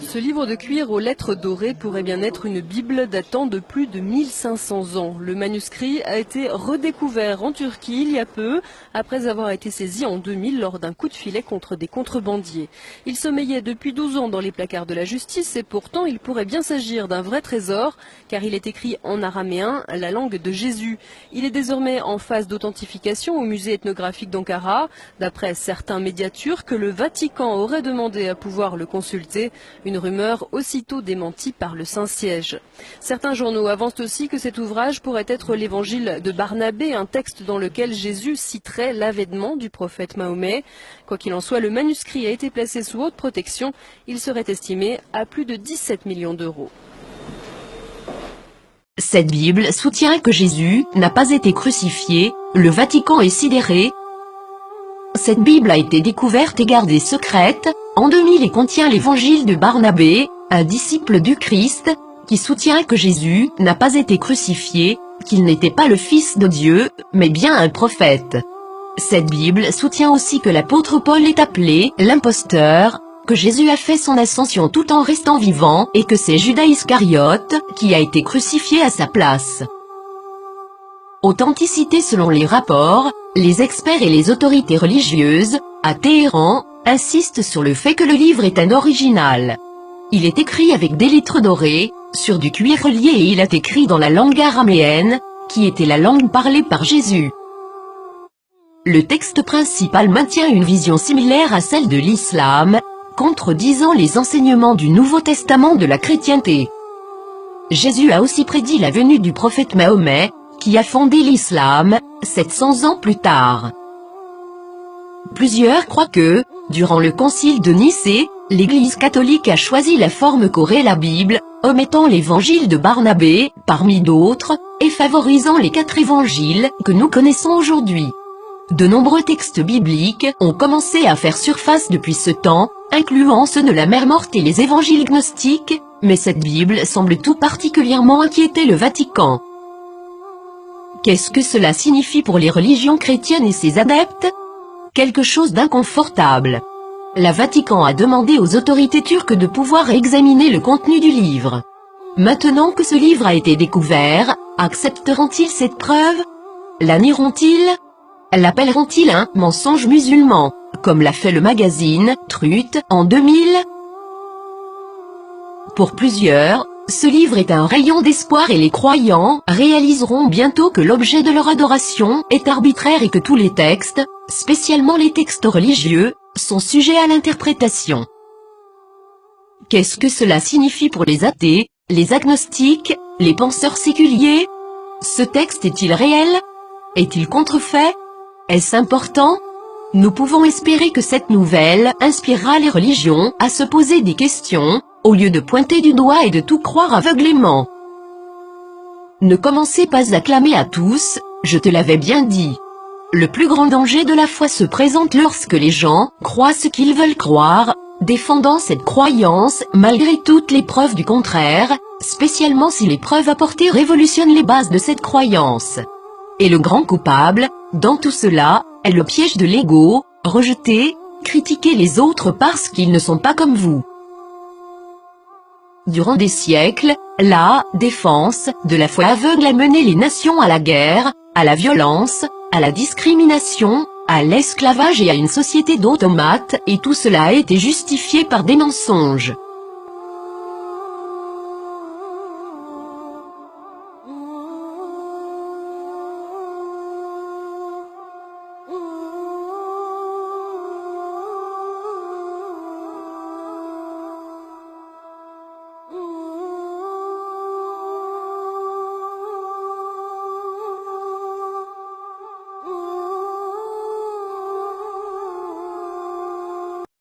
Ce livre de cuir aux lettres dorées pourrait bien être une Bible datant de plus de 1500 ans. Le manuscrit a été redécouvert en Turquie il y a peu, après avoir été saisi en 2000 lors d'un coup de filet contre des contrebandiers. Il sommeillait depuis 12 ans dans les placards de la justice et pourtant il pourrait bien s'agir d'un vrai trésor, car il est écrit en araméen, la langue de Jésus. Il est désormais en phase d'authentification au musée ethnographique d'Ankara. D'après certains médias turcs, le Vatican aurait demandé à pouvoir le consulter. Une rumeur aussitôt démentie par le Saint-Siège. Certains journaux avancent aussi que cet ouvrage pourrait être l'évangile de Barnabé, un texte dans lequel Jésus citerait l'avènement du prophète Mahomet. Quoi qu'il en soit, le manuscrit a été placé sous haute protection. Il serait estimé à plus de 17 millions d'euros. Cette Bible soutient que Jésus n'a pas été crucifié, le Vatican est sidéré. Cette Bible a été découverte et gardée secrète en 2000 et contient l'évangile de Barnabé, un disciple du Christ, qui soutient que Jésus n'a pas été crucifié, qu'il n'était pas le Fils de Dieu, mais bien un prophète. Cette Bible soutient aussi que l'apôtre Paul est appelé l'imposteur, que Jésus a fait son ascension tout en restant vivant et que c'est Judas Iscariote qui a été crucifié à sa place. Authenticité selon les rapports, les experts et les autorités religieuses, à Téhéran, insistent sur le fait que le livre est un original. Il est écrit avec des lettres dorées, sur du cuir relié et il est écrit dans la langue araméenne, qui était la langue parlée par Jésus. Le texte principal maintient une vision similaire à celle de l'islam, contredisant les enseignements du Nouveau Testament de la chrétienté. Jésus a aussi prédit la venue du prophète Mahomet, qui a fondé l'islam, 700 ans plus tard. Plusieurs croient que, durant le concile de Nicée, l'Église catholique a choisi la forme qu'aurait la Bible, omettant l'évangile de Barnabé, parmi d'autres, et favorisant les 4 évangiles que nous connaissons aujourd'hui. De nombreux textes bibliques ont commencé à faire surface depuis ce temps, incluant ceux de la Mère morte et les évangiles gnostiques, mais cette Bible semble tout particulièrement inquiéter le Vatican. Qu'est-ce que cela signifie pour les religions chrétiennes et ses adeptes? Quelque chose d'inconfortable. Le Vatican a demandé aux autorités turques de pouvoir examiner le contenu du livre. Maintenant que ce livre a été découvert, accepteront-ils cette preuve? La nieront-ils? L'appelleront-ils un mensonge musulman, comme l'a fait le magazine Trut en 2000? Pour plusieurs, ce livre est un rayon d'espoir et les croyants réaliseront bientôt que l'objet de leur adoration est arbitraire et que tous les textes, spécialement les textes religieux, sont sujets à l'interprétation. Qu'est-ce que cela signifie pour les athées, les agnostiques, les penseurs séculiers? Ce texte est-il réel? Est-il contrefait? Est-ce important? Nous pouvons espérer que cette nouvelle inspirera les religions à se poser des questions, au lieu de pointer du doigt et de tout croire aveuglément. Ne commencez pas à clamer à tous, je te l'avais bien dit. Le plus grand danger de la foi se présente lorsque les gens croient ce qu'ils veulent croire, défendant cette croyance malgré toutes les preuves du contraire, spécialement si les preuves apportées révolutionnent les bases de cette croyance. Et le grand coupable, dans tout cela, est le piège de l'ego, rejeter, critiquer les autres parce qu'ils ne sont pas comme vous. Durant des siècles, la défense de la foi aveugle a mené les nations à la guerre, à la violence, à la discrimination, à l'esclavage et à une société d'automates, et tout cela a été justifié par des mensonges.